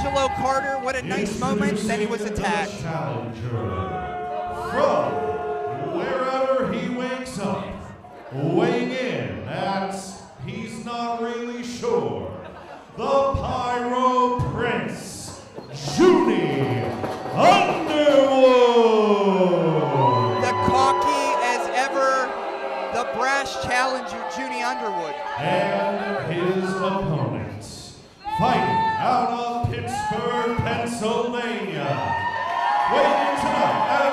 Angelo Carter, what a nice moment, then he was attacked. From wherever he wakes up, weighing in at, he's not really sure, the Pyro Prince, Juni Underwood. The cocky as ever, the brash challenger, Juni Underwood. And his opponent, fighting out of Pittsburgh, Pennsylvania, weighing in tonight at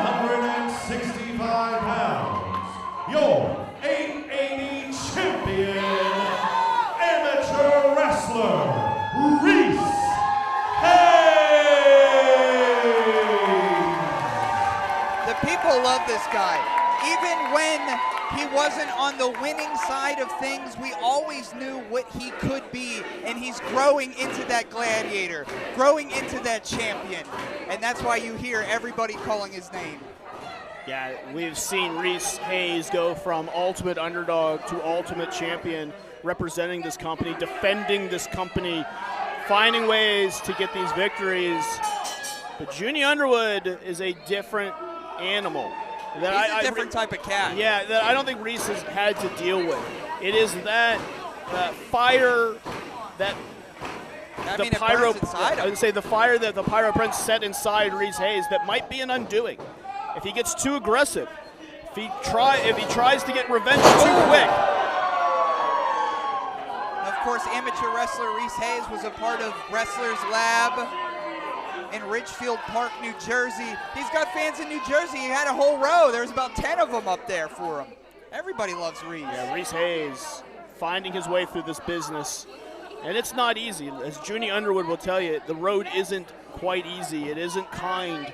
165 pounds, your 880 champion, amateur wrestler, Reese. The people love this guy. Even when he wasn't on the winning side of things, we always knew what he could be, and he's growing into that gladiator, growing into that champion, and that's why you hear everybody calling his name. Yeah, we've seen Reese Hayes go from ultimate underdog to ultimate champion, representing this company, defending this company, finding ways to get these victories. But Juni Underwood is a different animal. He's a different type of cat. Yeah, that I don't think Reese has had to deal with. It is that fire that I mean, I would say the fire that the Pyro Prince set inside Reese Hayes that might be an undoing. If he gets too aggressive, if he tries to get revenge too quick. Of course, amateur wrestler Reese Hayes was a part of Wrestlers Lab in Ridgefield Park, New Jersey. He's got fans in New Jersey. He had a whole row. There's about 10 of them up there for him. Everybody loves Reese. Yeah, Reese Hayes finding his way through this business. And it's not easy. As Juni Underwood will tell you, the road isn't quite easy. It isn't kind.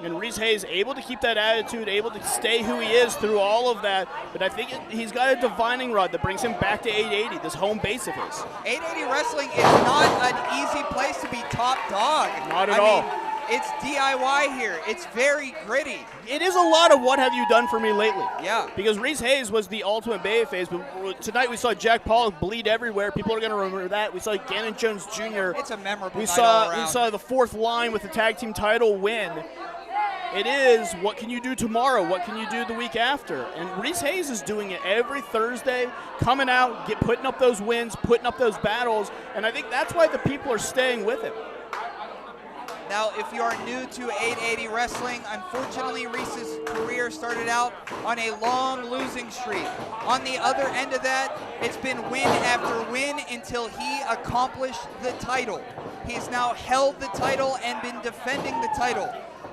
And Reese Hayes able to keep that attitude, able to stay who he is through all of that. But I think he's got a divining rod that brings him back to 880, this home base of his. 880 wrestling is not an easy place to be top dog. Not at all. I mean, it's DIY here. It's very gritty. It is a lot of what have you done for me lately. Yeah. Because Reese Hayes was the ultimate babyface, but tonight we saw Jack Pollock bleed everywhere. People are going to remember that. We saw Gannon Jones Jr. It's a memorable We night all around. saw the fourth line with the tag team title win. It is, what can you do tomorrow? What can you do the week after? And Reese Hayes is doing it every Thursday, coming out, putting up those wins, putting up those battles, and I think that's why the people are staying with him. Now, if you are new to 880 wrestling, unfortunately, Reese's career started out on a long losing streak. On the other end of that, it's been win after win until he accomplished the title. He's now held the title and been defending the title.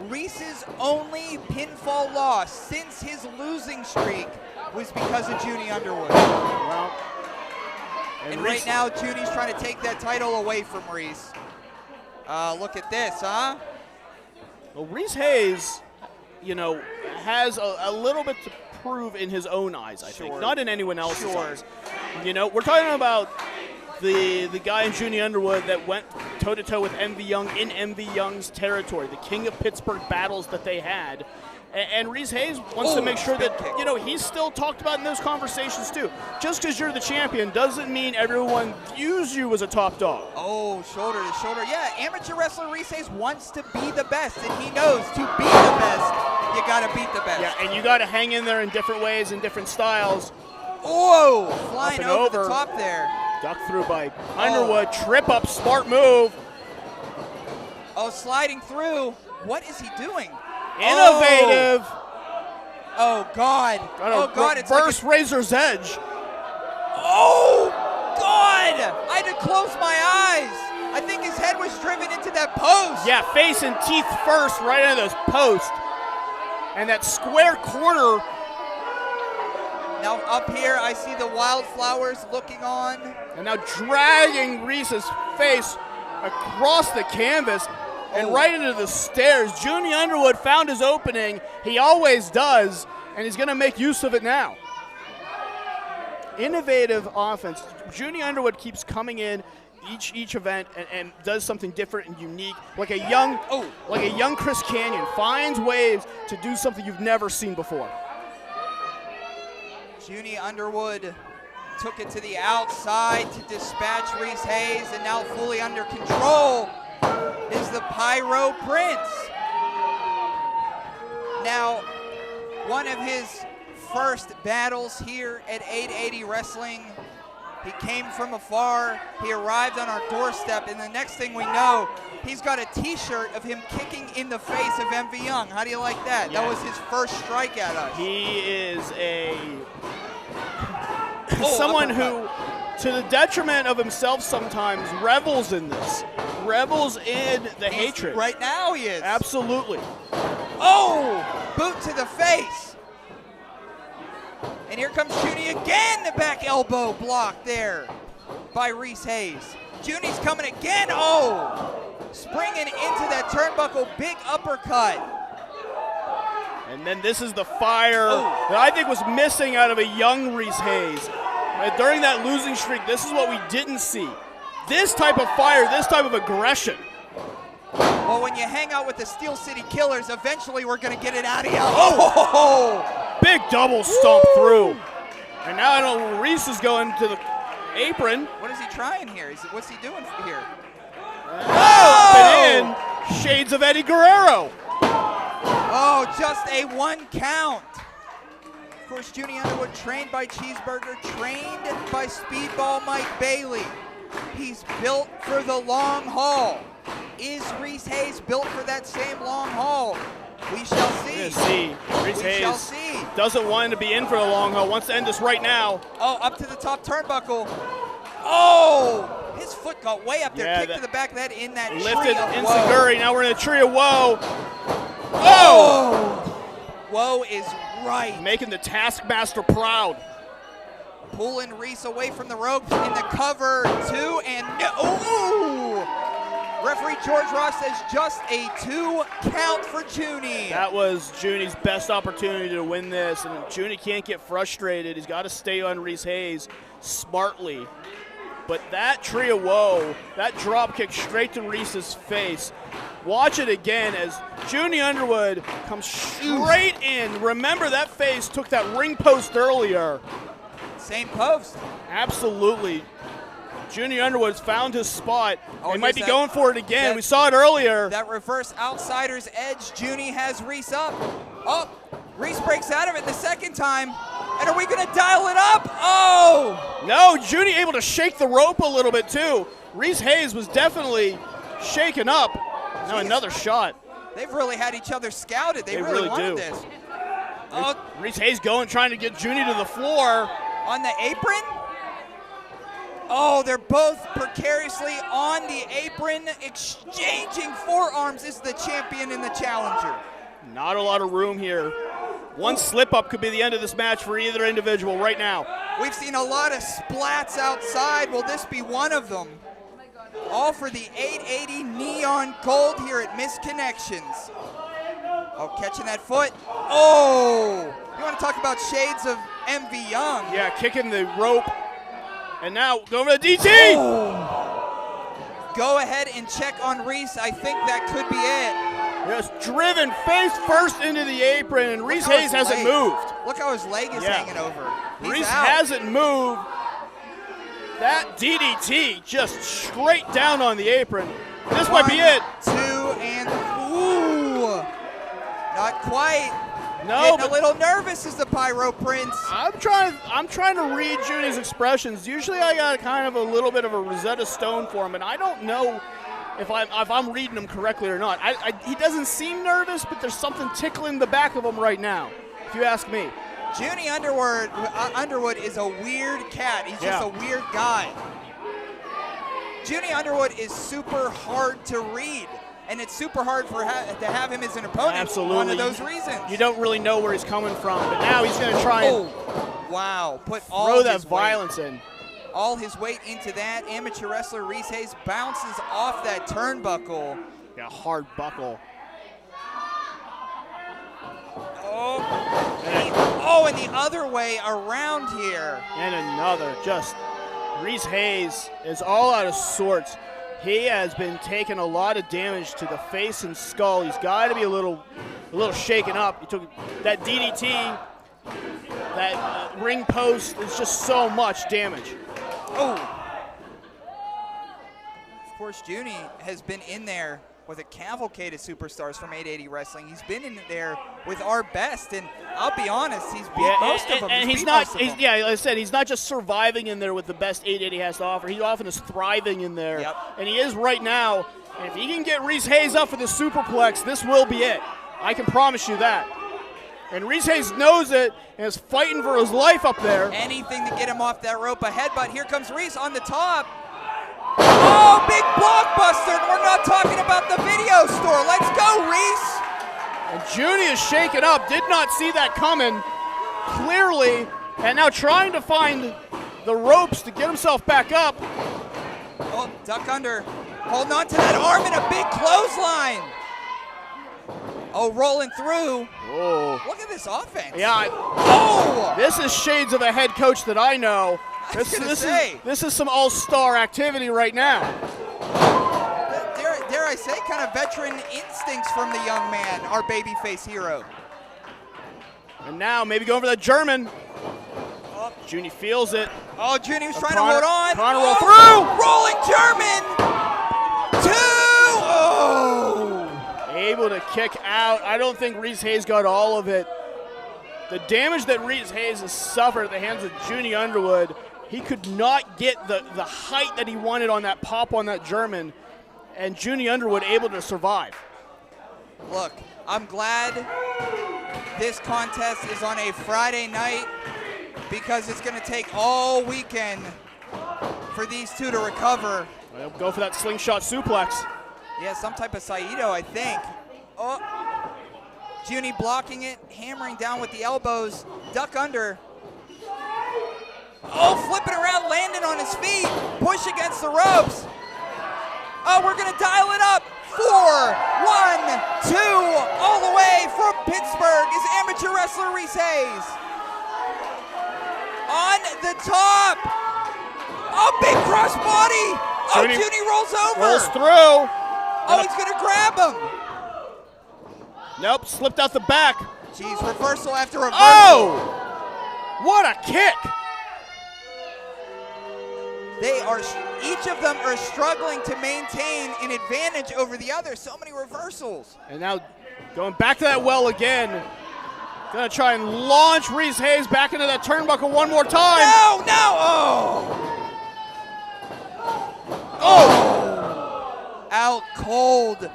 Reese's only pinfall loss since his losing streak was because of Juni Underwood. Well, and right now, Juni's trying to take that title away from Reese. Look at this, huh? Well, Reese Hayes, has a little bit to prove in his own eyes, I think. Not in anyone else's eyes. We're talking about the guy in Juni Underwood that went toe-to-toe with Envy Young in Envy Young's territory, the king of Pittsburgh battles that they had. And Reese Hayes wants to make sure that, he's still talked about in those conversations too. Just because you're the champion doesn't mean everyone views you as a top dog. Oh, shoulder to shoulder. Yeah, amateur wrestler Reese Hayes wants to be the best, and he knows to be the best, you got to beat the best. Yeah, and you got to hang in there in different ways, in different styles. Oh, flying over the top there. Duck through by Underwood, trip up, smart move. Oh, sliding through. What is he doing? Innovative. Oh, God. Oh, God. It's reverse razor's edge. Oh, God. I had to close my eyes. I think his head was driven into that post. Yeah, face and teeth first right into those posts. And that square corner. Now up here, I see the wildflowers looking on. And now dragging Reese's face across the canvas and right into the stairs. Juni Underwood found his opening. He always does, and he's going to make use of it now. Innovative offense. Juni Underwood keeps coming in each event and does something different and unique, like a young Chris Canyon. Finds ways to do something you've never seen before. Juni Underwood took it to the outside to dispatch Reese Hayes, and now fully under control is the Pyro Prince. Now, one of his first battles here at 880 Wrestling, he came from afar, he arrived on our doorstep, and the next thing we know, he's got a t-shirt of him kicking in the face of MV Young. How do you like that? Yeah. That was his first strike at us. He is someone who, to the detriment of himself sometimes, revels in this. Revels in the hatred. Right now he is. Absolutely. Oh, boot to the face. And here comes Juni again, the back elbow blocked there by Reese Hayes. Juni's coming again, springing into that turnbuckle, big uppercut. And then this is the fire that I think was missing out of a young Reese Hayes. During that losing streak, this is what we didn't see. This type of fire, this type of aggression. Well, when you hang out with the Steel City Killers, eventually we're going to get it out of you. Big double stomp through. And now I know Reese is going to the apron. What is he trying here? What's he doing here? And in, shades of Eddie Guerrero. Oh, just a 1 count. Of course, Juni Underwood, trained by Cheeseburger, trained by Speedball Mike Bailey. He's built for the long haul. Is Reese Hayes built for that same long haul? We shall see. Reese Hayes doesn't want to be in for the long haul. Wants to end this right now. Oh, up to the top turnbuckle. Oh, his foot got way up there. Yeah, Kick to the back of that in that lifted tree of Enziguri. Now we're in a tree of woe. Woe is right. Making the Taskmaster proud. Pulling Reese away from the ropes in the cover, 2 and no. Referee George Ross says just a 2 count for Juni. That was Juni's best opportunity to win this, and Juni can't get frustrated. He's got to stay on Reese Hayes smartly. But that tree of woe, that drop kick straight to Reese's face. Watch it again as Juni Underwood comes straight in. Remember, that face took that ring post earlier. Same post. Absolutely. Juni Underwood's found his spot. He might be that, going for it again. We saw it earlier. That reverse outsider's edge. Juni has Reese up. Oh, Reese breaks out of it the second time. And are we going to dial it up? Oh! No, Juni able to shake the rope a little bit too. Reese Hayes was definitely shaken up. Now another shot. They've really had each other scouted. They really wanted this. Oh, Reese Hayes trying to get Juni to the floor. On the apron? Oh, they're both precariously on the apron, exchanging forearms. This is the champion and the challenger. Not a lot of room here. One slip-up could be the end of this match for either individual right now. We've seen a lot of splats outside. Will this be one of them? All for the 880 neon gold here at Misconnections. Oh, catching that foot. Oh! You want to talk about shades of MV Young? Yeah, kicking the rope. And now going for the DT! Oh. Go ahead and check on Reese. I think that could be it. Just driven face first into the apron, and Reese Hayes hasn't moved. Look how his leg is hanging over. Reese hasn't moved. That DDT just straight down on the apron. This might be it. 2 and ooh, not quite. No, getting a little nervous is the Pyro Prince. I'm trying to read Juni's expressions. Usually I got kind of a little bit of a Rosetta Stone for him, and I don't know if I'm reading him correctly or not. He doesn't seem nervous, but there's something tickling the back of him right now, if you ask me. Juni Underwood is a weird cat. He's just a weird guy. Juni Underwood is super hard to read, and it's super hard to have him as an opponent. Absolutely. One of those reasons. You don't really know where he's coming from, but now he's going to try and throw that violence in. All his weight into that. Amateur wrestler Reese Hayes bounces off that turnbuckle. Yeah, hard buckle. And the other way around here. And another. Reese Hayes is all out of sorts. He has been taking a lot of damage to the face and skull. He's got to be a little shaken up. He took that DDT. that ring post is just so much damage. Oh! Of course, Juni has been in there with a cavalcade of superstars from 880 Wrestling. He's been in there with our best, and I'll be honest, he's beat most of them. And he's not, like I said, he's not just surviving in there with the best 880 has to offer. He often is thriving in there. Yep. And he is right now. And if he can get Reese Hayes up for the superplex, this will be it. I can promise you that. And Reese Hayes knows it and is fighting for his life up there. Anything to get him off that rope ahead, but here comes Reese on the top. Oh, big blockbuster, and we're not talking about the video store. Let's go, Reese. And Juni is shaken up, did not see that coming, clearly, and now trying to find the ropes to get himself back up. Oh, duck under, holding on to that arm in a big clothesline. Oh, rolling through. Oh. Look at this offense. Yeah. Oh! This is shades of a head coach that I know. This is some all-star activity right now. Dare I say, kind of veteran instincts from the young man, our babyface hero. And now maybe going for the German. Oh, Juni feels it. Oh, Juni was trying to hold on. Trying to roll through. Rolling German. 2. Oh. Able to kick out. I don't think Reese Hayes got all of it. The damage that Reese Hayes has suffered at the hands of Juni Underwood, he could not get the height that he wanted on that pop on that German, and Juni Underwood able to survive. Look, I'm glad this contest is on a Friday night because it's going to take all weekend for these two to recover. Well, go for that slingshot suplex. Yeah, some type of Saito, I think. Oh, Juni blocking it, hammering down with the elbows, duck under. Oh, flipping around, landing on his feet, push against the ropes. Oh, we're gonna dial it up. 4, 1, 2, all the way from Pittsburgh is amateur wrestler Reese Hayes. On the top. Oh, big crossbody. Oh, Juni rolls over. Rolls through. Oh, he's gonna grab him. Nope, slipped out the back. Jeez, reversal after reversal. Oh! What a kick! Each of them are struggling to maintain an advantage over the other. So many reversals. And now going back to that well again. Gonna try and launch Reese Hayes back into that turnbuckle one more time. No, no, oh! Oh! Out cold.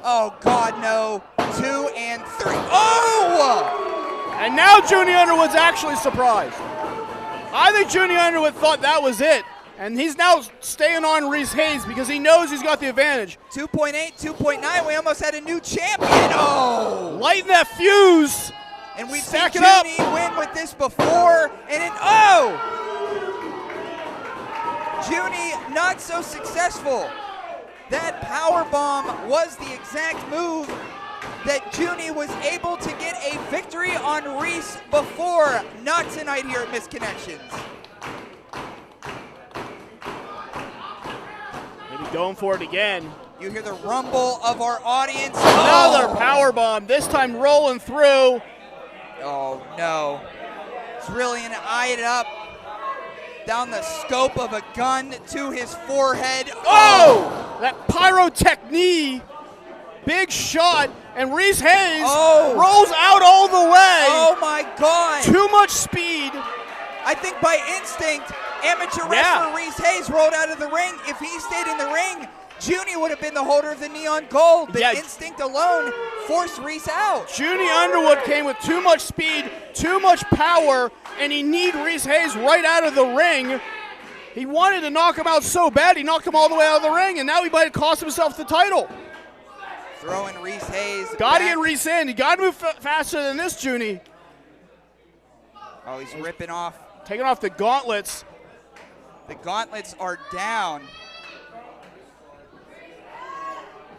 Oh, God, no. 2 and 3. Oh! And now Juni Underwood's actually surprised. I think Juni Underwood thought that was it. And he's now staying on Reese Hayes because he knows he's got the advantage. 2.8, 2.9. We almost had a new champion. Oh! Lighten that fuse. And we've seen Juni win with this before. And then, oh! Juni not so successful. That powerbomb was the exact move that Juni was able to get a victory on Reese before. Not tonight here at Misconnections. Maybe going for it again. You hear the rumble of our audience. Another powerbomb, this time rolling through. Oh, no. It's really going to eye it up. Down the scope of a gun to his forehead. Oh! That pyrotechnique. Big shot. And Reese Hayes rolls out all the way. Oh, my God. Too much speed. I think by instinct, amateur wrestler Reese Hayes rolled out of the ring. If he stayed in the ring, Juni would have been the holder of the neon gold. But instinct alone forced Reese out. Juni Underwood came with too much speed, too much power, and he needed Reese Hayes right out of the ring. He wanted to knock him out so bad, he knocked him all the way out of the ring, and now he might have cost himself the title. Throwing Reese Hayes. Got to get Reese in. You got to move faster than this, Juni. Oh, he's ripping off. Taking off the gauntlets. The gauntlets are down.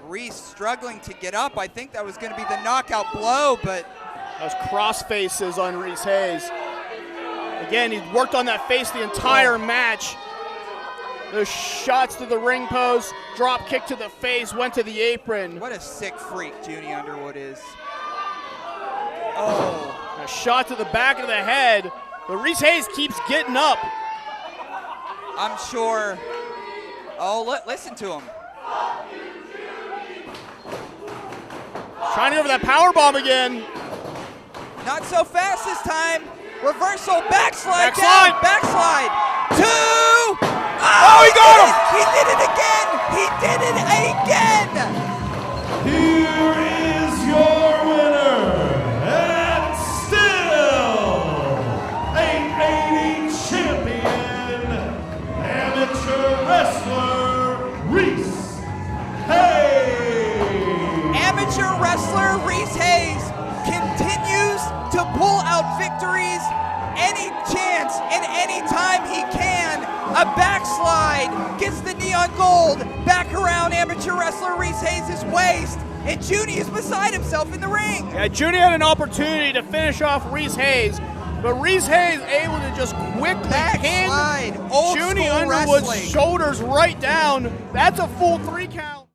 Reese struggling to get up. I think that was going to be the knockout blow, but those cross faces on Reese Hayes. Again, he worked on that face the entire match. Those shots to the ring post, drop kick to the face, went to the apron. What a sick freak Juni Underwood is. Oh. A shot to the back of the head. But Reese Hayes keeps getting up. I'm sure. Oh, listen to him. Trying to go for that power bomb again. Not so fast this time. Reversal, backslide, Backslide. down, backslide. 2. Oh, he got him. He did it again. He did it again. Here is your winner, and still 880 champion, amateur wrestler Reese Hayes. Amateur wrestler Reese Hayes continues to pull out victories any chance and any time he can. A backslide gets the neon gold back around amateur wrestler Reese Hayes' waist, and Juni is beside himself in the ring. Yeah, Juni had an opportunity to finish off Reese Hayes, but Reese Hayes able to just quickly pin Backslide, old Juni school Underwood's wrestling. shoulders right down. That's a full 3 count.